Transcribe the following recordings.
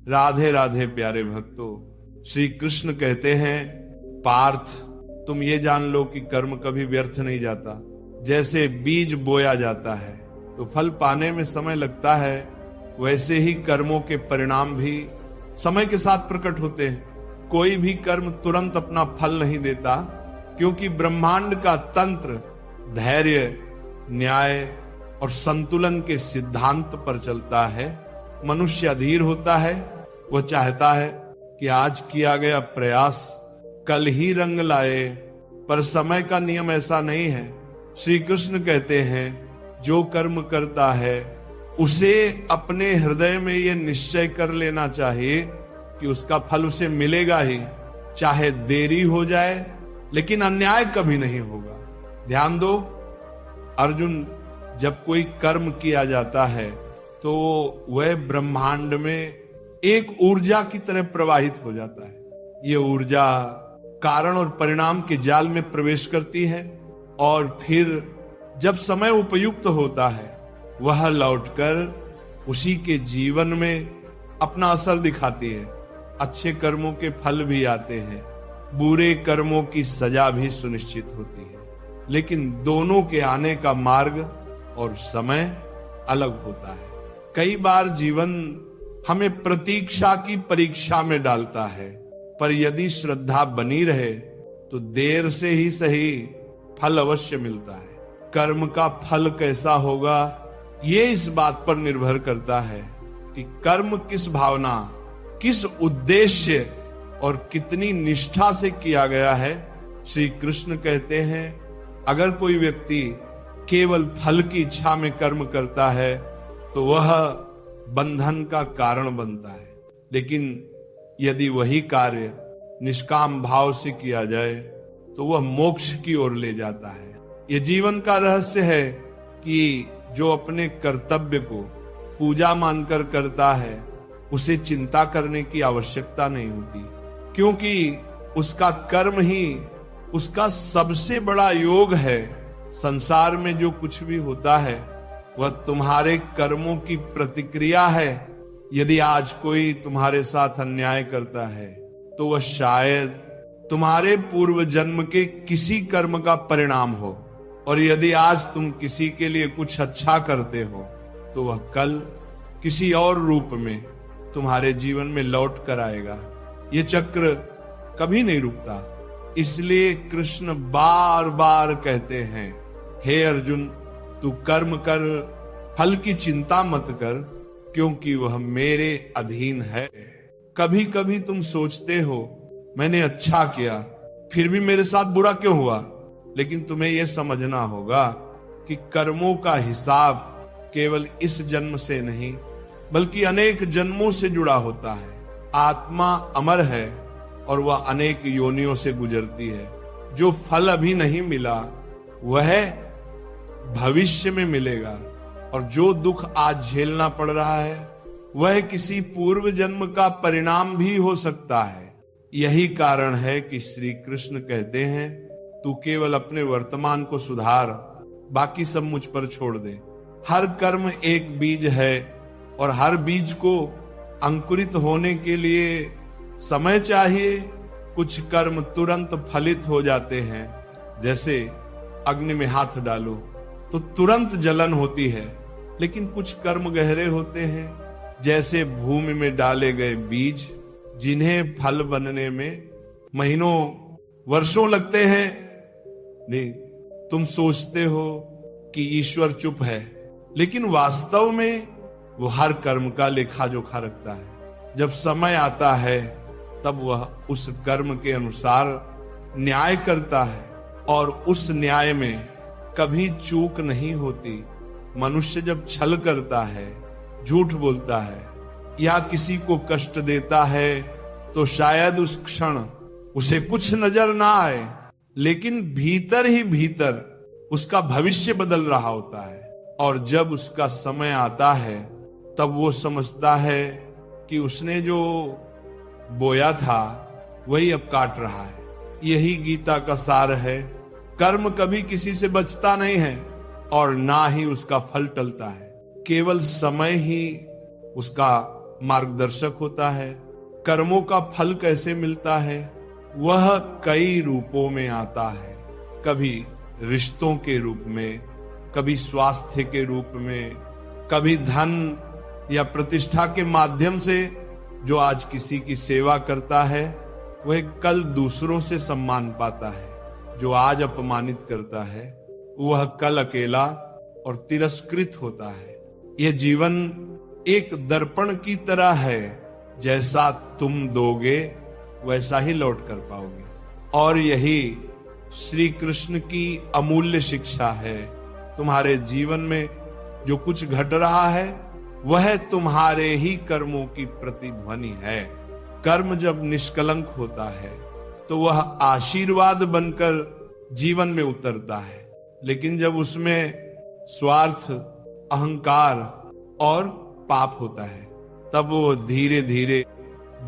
राधे राधे प्यारे भक्तों, श्री कृष्ण कहते हैं, पार्थ तुम ये जान लो कि कर्म कभी व्यर्थ नहीं जाता। जैसे बीज बोया जाता है तो फल पाने में समय लगता है, वैसे ही कर्मों के परिणाम भी समय के साथ प्रकट होते हैं। कोई भी कर्म तुरंत अपना फल नहीं देता, क्योंकि ब्रह्मांड का तंत्र धैर्य, न्याय और संतुलन के सिद्धांत पर चलता है। मनुष्य अधीर होता है, वह चाहता है कि आज किया गया प्रयास कल ही रंग लाए, पर समय का नियम ऐसा नहीं है। श्री कृष्ण कहते हैं, जो कर्म करता है उसे अपने हृदय में यह निश्चय कर लेना चाहिए कि उसका फल उसे मिलेगा ही, चाहे देरी हो जाए, लेकिन अन्याय कभी नहीं होगा। ध्यान दो अर्जुन, जब कोई कर्म किया जाता है तो वह ब्रह्मांड में एक ऊर्जा की तरह प्रवाहित हो जाता है। यह ऊर्जा कारण और परिणाम के जाल में प्रवेश करती है और फिर जब समय उपयुक्त होता है वह लौटकर उसी के जीवन में अपना असर दिखाती है। अच्छे कर्मों के फल भी आते हैं, बुरे कर्मों की सजा भी सुनिश्चित होती है, लेकिन दोनों के आने का मार्ग और समय अलग होता है। कई बार जीवन हमें प्रतीक्षा की परीक्षा में डालता है, पर यदि श्रद्धा बनी रहे तो देर से ही सही फल अवश्य मिलता है। कर्म का फल कैसा होगा ये इस बात पर निर्भर करता है कि कर्म किस भावना, किस उद्देश्य और कितनी निष्ठा से किया गया है। श्री कृष्ण कहते हैं, अगर कोई व्यक्ति केवल फल की इच्छा में कर्म करता है तो वह बंधन का कारण बनता है, लेकिन यदि वही कार्य निष्काम भाव से किया जाए तो वह मोक्ष की ओर ले जाता है। यह जीवन का रहस्य है कि जो अपने कर्तव्य को पूजा मानकर करता है उसे चिंता करने की आवश्यकता नहीं होती, क्योंकि उसका कर्म ही उसका सबसे बड़ा योग है। संसार में जो कुछ भी होता है वह तुम्हारे कर्मों की प्रतिक्रिया है। यदि आज कोई तुम्हारे साथ अन्याय करता है तो वह शायद तुम्हारे पूर्व जन्म के किसी कर्म का परिणाम हो, और यदि आज तुम किसी के लिए कुछ अच्छा करते हो तो वह कल किसी और रूप में तुम्हारे जीवन में लौट कर आएगा। ये चक्र कभी नहीं रुकता। इसलिए कृष्ण बार बार कहते हैं, हे अर्जुन, तू कर्म कर, फल की चिंता मत कर, क्योंकि वह मेरे अधीन है। कभी कभी तुम सोचते हो मैंने अच्छा किया फिर भी मेरे साथ बुरा क्यों हुआ, लेकिन तुम्हें यह समझना होगा कि कर्मों का हिसाब केवल इस जन्म से नहीं बल्कि अनेक जन्मों से जुड़ा होता है। आत्मा अमर है और वह अनेक योनियों से गुजरती है। जो फल अभी नहीं मिला वह भविष्य में मिलेगा, और जो दुख आज झेलना पड़ रहा है वह किसी पूर्व जन्म का परिणाम भी हो सकता है। यही कारण है कि श्री कृष्ण कहते हैं, तू केवल अपने वर्तमान को सुधार, बाकी सब मुझ पर छोड़ दे। हर कर्म एक बीज है और हर बीज को अंकुरित होने के लिए समय चाहिए। कुछ कर्म तुरंत फलित हो जाते हैं, जैसे अग्नि में हाथ डालो तो तुरंत जलन होती है, लेकिन कुछ कर्म गहरे होते हैं, जैसे भूमि में डाले गए बीज, जिन्हें फल बनने में महीनों वर्षों लगते हैं। नहीं, तुम सोचते हो कि ईश्वर चुप है, लेकिन वास्तव में वो हर कर्म का लेखा जोखा रखता है। जब समय आता है तब वह उस कर्म के अनुसार न्याय करता है, और उस न्याय में कभी चूक नहीं होती। मनुष्य जब छल करता है, झूठ बोलता है या किसी को कष्ट देता है तो शायद उस क्षण उसे कुछ नजर ना आए, लेकिन भीतर ही भीतर उसका भविष्य बदल रहा होता है। और जब उसका समय आता है तब वो समझता है कि उसने जो बोया था वही अब काट रहा है। यही गीता का सार है। कर्म कभी किसी से बचता नहीं है और ना ही उसका फल टलता है, केवल समय ही उसका मार्गदर्शक होता है। कर्मों का फल कैसे मिलता है, वह कई रूपों में आता है। कभी रिश्तों के रूप में, कभी स्वास्थ्य के रूप में, कभी धन या प्रतिष्ठा के माध्यम से। जो आज किसी की सेवा करता है वह कल दूसरों से सम्मान पाता है। जो आज अपमानित करता है वह कल अकेला और तिरस्कृत होता है। यह जीवन एक दर्पण की तरह है, जैसा तुम दोगे वैसा ही लौट कर पाओगे। और यही श्री कृष्ण की अमूल्य शिक्षा है। तुम्हारे जीवन में जो कुछ घट रहा है वह तुम्हारे ही कर्मों की प्रतिध्वनि है। कर्म जब निष्कलंक होता है तो वह आशीर्वाद बनकर जीवन में उतरता है, लेकिन जब उसमें स्वार्थ, अहंकार और पाप होता है तब वो धीरे धीरे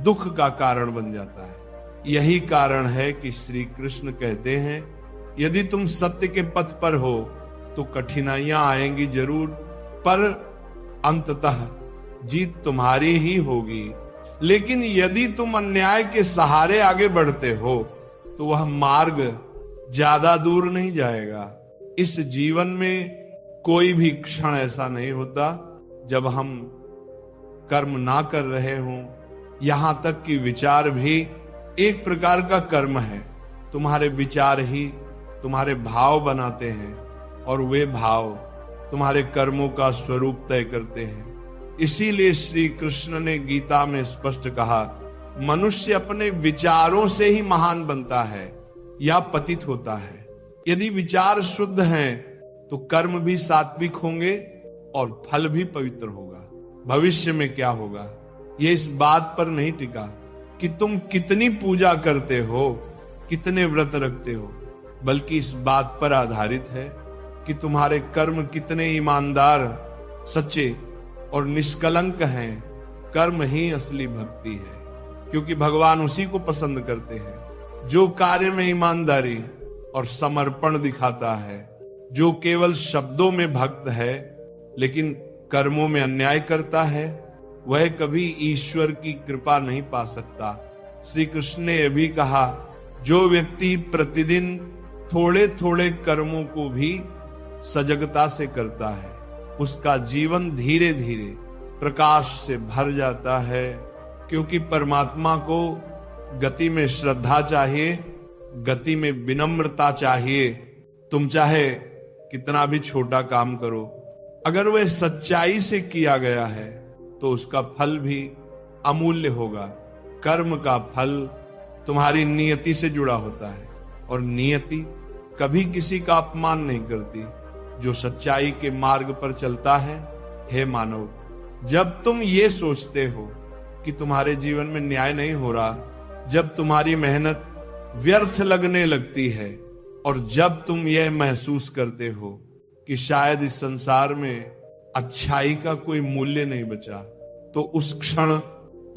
दुख का कारण बन जाता है। यही कारण है कि श्री कृष्ण कहते हैं, यदि तुम सत्य के पथ पर हो तो कठिनाइयां आएंगी जरूर, पर अंततः जीत तुम्हारी ही होगी। लेकिन यदि तुम अन्याय के सहारे आगे बढ़ते हो तो वह मार्ग ज्यादा दूर नहीं जाएगा। इस जीवन में कोई भी क्षण ऐसा नहीं होता जब हम कर्म ना कर रहे हों। यहां तक कि विचार भी एक प्रकार का कर्म है। तुम्हारे विचार ही तुम्हारे भाव बनाते हैं और वे भाव तुम्हारे कर्मों का स्वरूप तय करते हैं। इसीलिए श्री कृष्ण ने गीता में स्पष्ट कहा, मनुष्य अपने विचारों से ही महान बनता है या पतित होता है। यदि विचार शुद्ध हैं तो कर्म भी सात्विक होंगे और फल भी पवित्र होगा। भविष्य में क्या होगा ये इस बात पर नहीं टिका कि तुम कितनी पूजा करते हो, कितने व्रत रखते हो, बल्कि इस बात पर आधारित है कि तुम्हारे कर्म कितने ईमानदार, सच्चे और निष्कलंक हैं। कर्म ही असली भक्ति है, क्योंकि भगवान उसी को पसंद करते हैं जो कार्य में ईमानदारी और समर्पण दिखाता है। जो केवल शब्दों में भक्त है लेकिन कर्मों में अन्याय करता है, वह कभी ईश्वर की कृपा नहीं पा सकता। श्री कृष्ण ने यह भी कहा, जो व्यक्ति प्रतिदिन थोड़े थोड़े कर्मों को भी सजगता से करता है उसका जीवन धीरे धीरे प्रकाश से भर जाता है। क्योंकि परमात्मा को गति में श्रद्धा चाहिए, गति में विनम्रता चाहिए। तुम चाहे कितना भी छोटा काम करो, अगर वह सच्चाई से किया गया है तो उसका फल भी अमूल्य होगा। कर्म का फल तुम्हारी नियति से जुड़ा होता है और नियति कभी किसी का अपमान नहीं करती। जो सच्चाई के मार्ग पर चलता है, हे मानव, जब तुम ये सोचते हो कि तुम्हारे जीवन में न्याय नहीं हो रहा, जब तुम्हारी मेहनत व्यर्थ लगने लगती है और जब तुम यह महसूस करते हो कि शायद इस संसार में अच्छाई का कोई मूल्य नहीं बचा, तो उस क्षण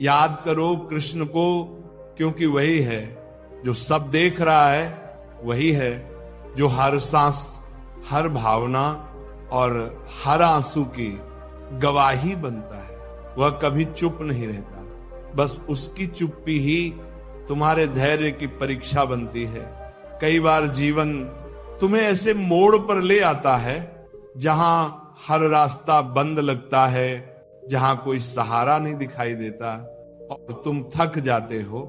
याद करो कृष्ण को, क्योंकि वही है जो सब देख रहा है, वही है जो हर सांस, हर भावना और हर आंसू की गवाही बनता है। वह कभी चुप नहीं रहता, बस उसकी चुप्पी ही तुम्हारे धैर्य की परीक्षा बनती है। कई बार जीवन तुम्हें ऐसे मोड़ पर ले आता है जहां हर रास्ता बंद लगता है, जहां कोई सहारा नहीं दिखाई देता और तुम थक जाते हो।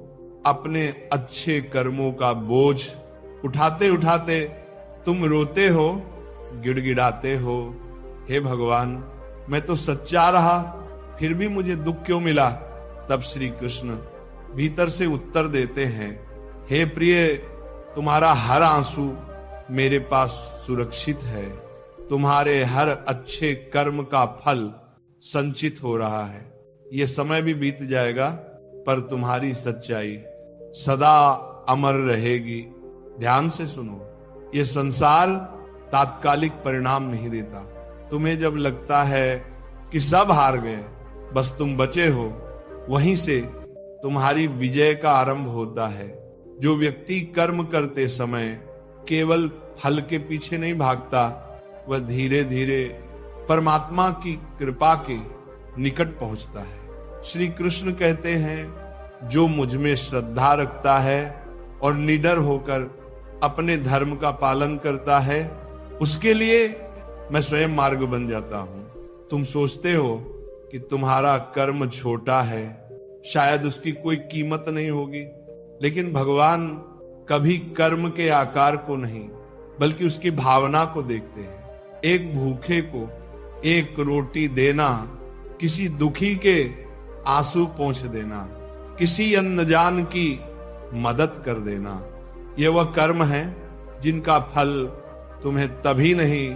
अपने अच्छे कर्मों का बोझ उठाते उठाते तुम रोते हो, गिड़गिड़ाते हो, हे भगवान, मैं तो सच्चा रहा, फिर भी मुझे दुख क्यों मिला? तब श्री कृष्ण भीतर से उत्तर देते हैं, हे प्रिय, तुम्हारा हर आंसू मेरे पास सुरक्षित है। तुम्हारे हर अच्छे कर्म का फल संचित हो रहा है। यह समय भी बीत जाएगा पर तुम्हारी सच्चाई सदा अमर रहेगी। ध्यान से सुनो, यह संसार तात्कालिक परिणाम नहीं देता। तुम्हें जब लगता है कि सब हार गए, बस तुम बचे हो, वहीं से तुम्हारी विजय का आरंभ होता है। जो व्यक्ति कर्म करते समय केवल फल के पीछे नहीं भागता, वह धीरे धीरे परमात्मा की कृपा के निकट पहुंचता है। श्री कृष्ण कहते हैं जो मुझ में श्रद्धा रखता है और निडर होकर अपने धर्म का पालन करता है, उसके लिए मैं स्वयं मार्ग बन जाता हूं। तुम सोचते हो कि तुम्हारा कर्म छोटा है, शायद उसकी कोई कीमत नहीं होगी, लेकिन भगवान कभी कर्म के आकार को नहीं बल्कि उसकी भावना को देखते हैं। एक भूखे को एक रोटी देना, किसी दुखी के आंसू पोंछ देना, किसी अनजान की मदद कर देना, यह वह कर्म है जिनका फल तुम्हें तभी नहीं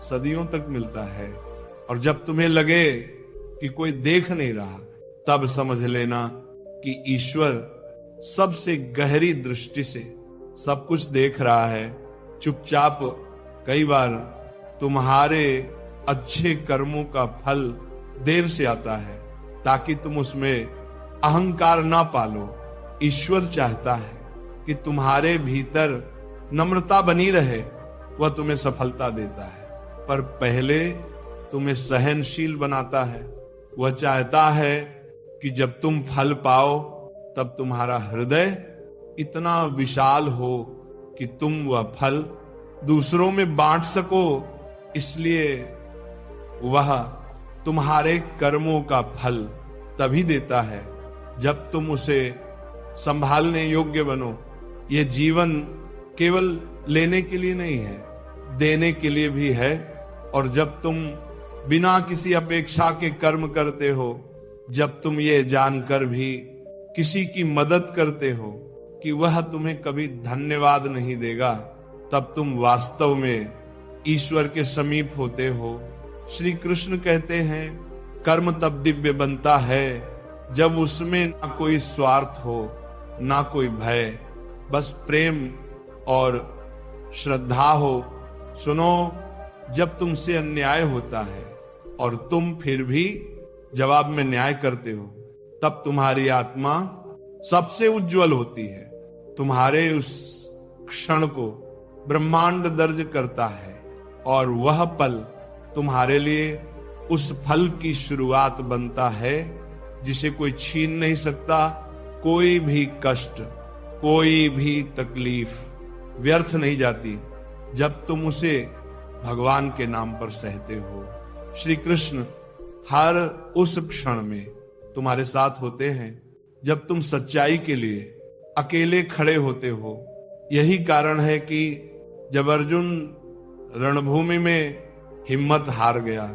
सदियों तक मिलता है। और जब तुम्हें लगे कि कोई देख नहीं रहा, तब समझ लेना कि ईश्वर सबसे गहरी दृष्टि से सब कुछ देख रहा है। चुपचाप कई बार तुम्हारे अच्छे कर्मों का फल देर से आता है ताकि तुम उसमें अहंकार ना पालो। ईश्वर चाहता है कि तुम्हारे भीतर नम्रता बनी रहे, वह तुम्हें सफलता देता है, पर पहले तुम्हें सहनशील बनाता है। वह चाहता है कि जब तुम फल पाओ तब तुम्हारा हृदय इतना विशाल हो कि तुम वह फल दूसरों में बांट सको। इसलिए वह तुम्हारे कर्मों का फल तभी देता है जब तुम उसे संभालने योग्य बनो। ये जीवन केवल लेने के लिए नहीं है, देने के लिए भी है। और जब तुम बिना किसी अपेक्षा के कर्म करते हो, जब तुम ये जानकर भी किसी की मदद करते हो कि वह तुम्हें कभी धन्यवाद नहीं देगा, तब तुम वास्तव में ईश्वर के समीप होते हो। श्री कृष्ण कहते हैं कर्म तब दिव्य बनता है जब उसमें ना कोई स्वार्थ हो, ना कोई भय, बस प्रेम और श्रद्धा हो। सुनो, जब तुमसे अन्याय होता है और तुम फिर भी जवाब में न्याय करते हो, तब तुम्हारी आत्मा सबसे उज्जवल होती है। तुम्हारे उस क्षण को ब्रह्मांड दर्ज करता है और वह पल तुम्हारे लिए उस फल की शुरुआत बनता है जिसे कोई छीन नहीं सकता। कोई भी कष्ट, कोई भी तकलीफ व्यर्थ नहीं जाती जब तुम उसे भगवान के नाम पर सहते हो। श्री कृष्ण हर उस क्षण में तुम्हारे साथ होते हैं जब तुम सच्चाई के लिए अकेले खड़े होते हो। यही कारण है कि जब अर्जुन रणभूमि में हिम्मत हार गया,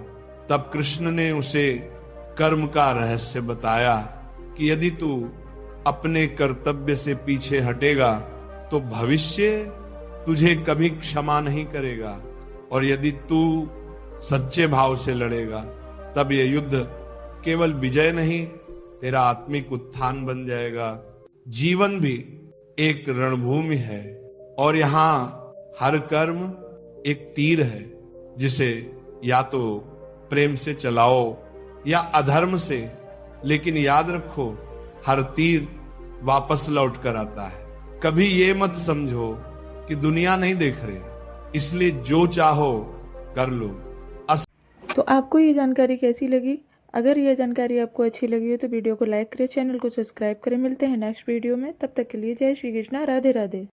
तब कृष्ण ने उसे कर्म का रहस्य बताया कि यदि तू अपने कर्तव्य से पीछे हटेगा तो भविष्य तुझे कभी क्षमा नहीं करेगा, और यदि तू सच्चे भाव से लड़ेगा तब यह युद्ध केवल विजय नहीं, तेरा आत्मिक उत्थान बन जाएगा। जीवन भी एक रणभूमि है और यहाँ हर कर्म एक तीर है जिसे या तो प्रेम से चलाओ या अधर्म से, लेकिन याद रखो हर तीर वापस लौट कर आता है। कभी ये मत समझो कि दुनिया नहीं देख रही, इसलिए जो चाहो कर लो। तो आपको ये जानकारी कैसी लगी? अगर यह जानकारी आपको अच्छी लगी हो तो वीडियो को लाइक करें, चैनल को सब्सक्राइब करें। मिलते हैं नेक्स्ट वीडियो में, तब तक के लिए जय श्री कृष्णा, राधे राधे।